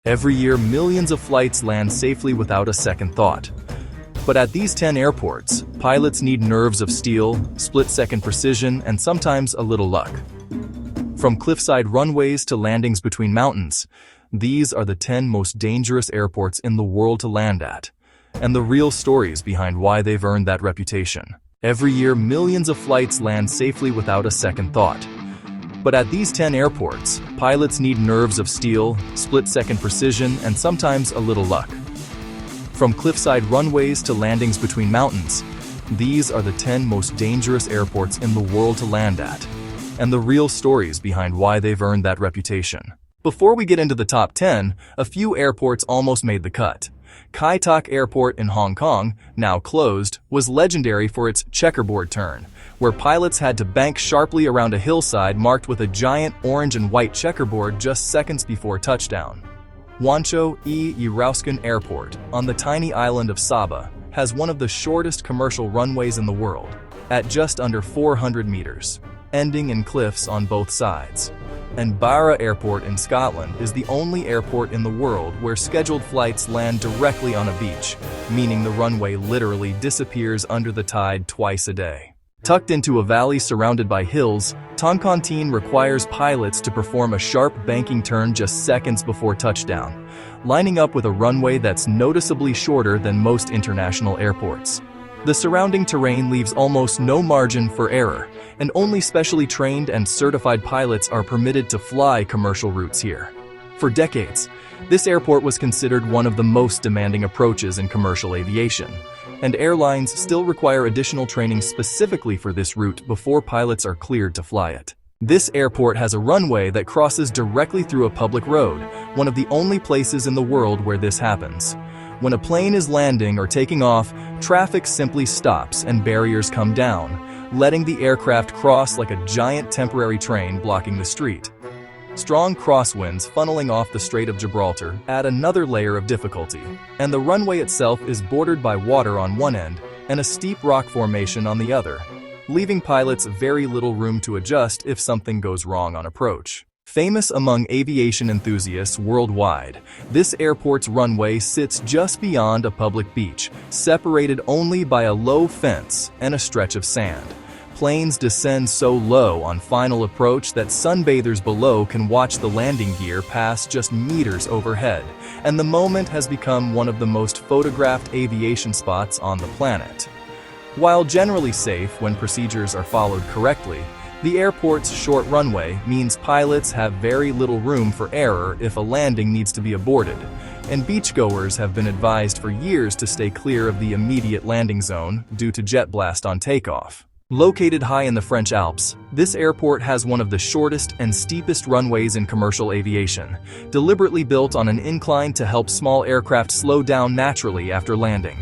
Every year, millions of flights land safely without a second thought. But at these 10 airports, pilots need nerves of steel, split-second precision, and sometimes a little luck. From cliffside runways to landings between mountains, these are the 10 most dangerous airports in the world to land at, and the real stories behind why they've earned that reputation. Every year, millions of flights land safely without a second thought. But at these 10 airports, pilots need nerves of steel, split-second precision, and sometimes a little luck. From cliffside runways to landings between mountains, these are the 10 most dangerous airports in the world to land at, and the real stories behind why they've earned that reputation. Before we get into the top 10, a few airports almost made the cut. Kai Tak Airport in Hong Kong, now closed, was legendary for its checkerboard turn, where pilots had to bank sharply around a hillside marked with a giant orange and white checkerboard just seconds before touchdown. Guangzhou Yi Airport, on the tiny island of Saba, has one of the shortest commercial runways in the world, at just under 400 meters, ending in cliffs on both sides. And Paro Airport in Scotland is the only airport in the world where scheduled flights land directly on a beach, meaning the runway literally disappears under the tide twice a day. Tucked into a valley surrounded by hills, Toncontin requires pilots to perform a sharp banking turn just seconds before touchdown, lining up with a runway that's noticeably shorter than most international airports. The surrounding terrain leaves almost no margin for error, and only specially trained and certified pilots are permitted to fly commercial routes here. For decades, this airport was considered one of the most demanding approaches in commercial aviation, and airlines still require additional training specifically for this route before pilots are cleared to fly it. This airport has a runway that crosses directly through a public road, one of the only places in the world where this happens. When a plane is landing or taking off, traffic simply stops and barriers come down, letting the aircraft cross like a giant temporary train blocking the street. Strong crosswinds funneling off the Strait of Gibraltar add another layer of difficulty, and the runway itself is bordered by water on one end and a steep rock formation on the other, leaving pilots very little room to adjust if something goes wrong on approach. Famous among aviation enthusiasts worldwide, this airport's runway sits just beyond a public beach, separated only by a low fence and a stretch of sand. Planes descend so low on final approach that sunbathers below can watch the landing gear pass just meters overhead, and the moment has become one of the most photographed aviation spots on the planet. While generally safe when procedures are followed correctly, the airport's short runway means pilots have very little room for error if a landing needs to be aborted, and beachgoers have been advised for years to stay clear of the immediate landing zone due to jet blast on takeoff. Located high in the French Alps, this airport has one of the shortest and steepest runways in commercial aviation, deliberately built on an incline to help small aircraft slow down naturally after landing.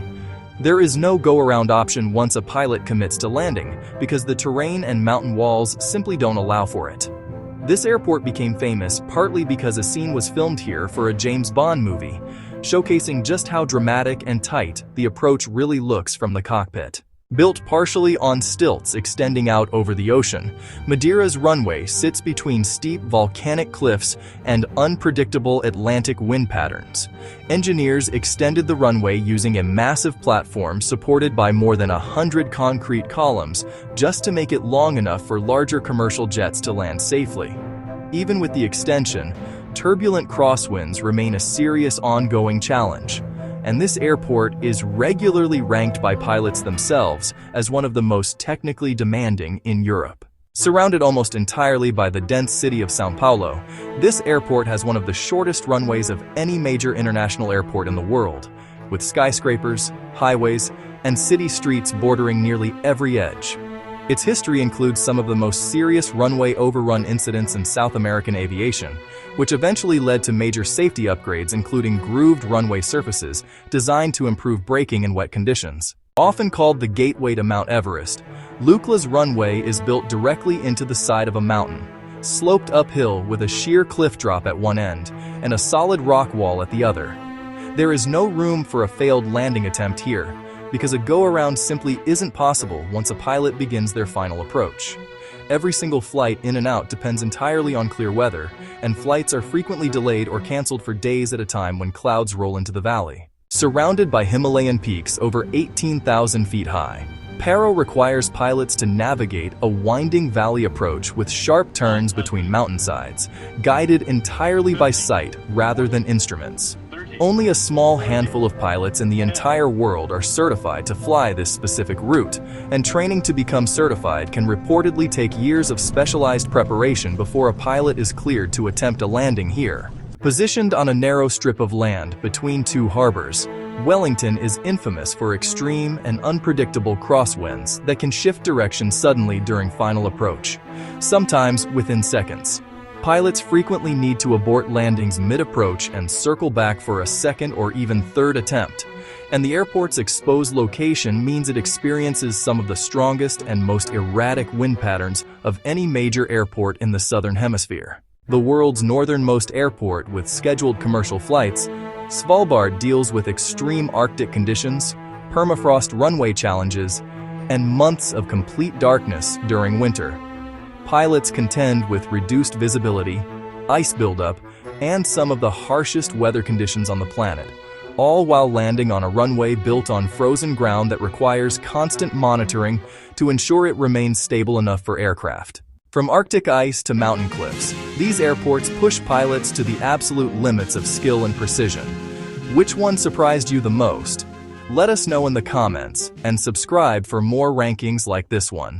There is no go-around option once a pilot commits to landing, because the terrain and mountain walls simply don't allow for it. This airport became famous partly because a scene was filmed here for a James Bond movie, showcasing just how dramatic and tight the approach really looks from the cockpit. Built partially on stilts extending out over the ocean, Madeira's runway sits between steep volcanic cliffs and unpredictable Atlantic wind patterns. Engineers extended the runway using a massive platform supported by more than 100 concrete columns just to make it long enough for larger commercial jets to land safely. Even with the extension, turbulent crosswinds remain a serious ongoing challenge, and this airport is regularly ranked by pilots themselves as one of the most technically demanding in Europe. Surrounded almost entirely by the dense city of São Paulo, this airport has one of the shortest runways of any major international airport in the world, with skyscrapers, highways, and city streets bordering nearly every edge. Its history includes some of the most serious runway overrun incidents in South American aviation, which eventually led to major safety upgrades including grooved runway surfaces designed to improve braking in wet conditions. Often called the gateway to Mount Everest, Lukla's runway is built directly into the side of a mountain, sloped uphill with a sheer cliff drop at one end and a solid rock wall at the other. There is no room for a failed landing attempt here, because a go-around simply isn't possible once a pilot begins their final approach. Every single flight in and out depends entirely on clear weather, and flights are frequently delayed or canceled for days at a time when clouds roll into the valley. Surrounded by Himalayan peaks over 18,000 feet high, Paro requires pilots to navigate a winding valley approach with sharp turns between mountainsides, guided entirely by sight rather than instruments. Only a small handful of pilots in the entire world are certified to fly this specific route, and training to become certified can reportedly take years of specialized preparation before a pilot is cleared to attempt a landing here. Positioned on a narrow strip of land between two harbors, Wellington is infamous for extreme and unpredictable crosswinds that can shift direction suddenly during final approach, sometimes within seconds. Pilots frequently need to abort landings mid-approach and circle back for a second or even third attempt, and the airport's exposed location means it experiences some of the strongest and most erratic wind patterns of any major airport in the Southern Hemisphere. The world's northernmost airport with scheduled commercial flights, Svalbard deals with extreme Arctic conditions, permafrost runway challenges, and months of complete darkness during winter. Pilots contend with reduced visibility, ice buildup, and some of the harshest weather conditions on the planet, all while landing on a runway built on frozen ground that requires constant monitoring to ensure it remains stable enough for aircraft. From Arctic ice to mountain cliffs, these airports push pilots to the absolute limits of skill and precision. Which one surprised you the most? Let us know in the comments, and subscribe for more rankings like this one.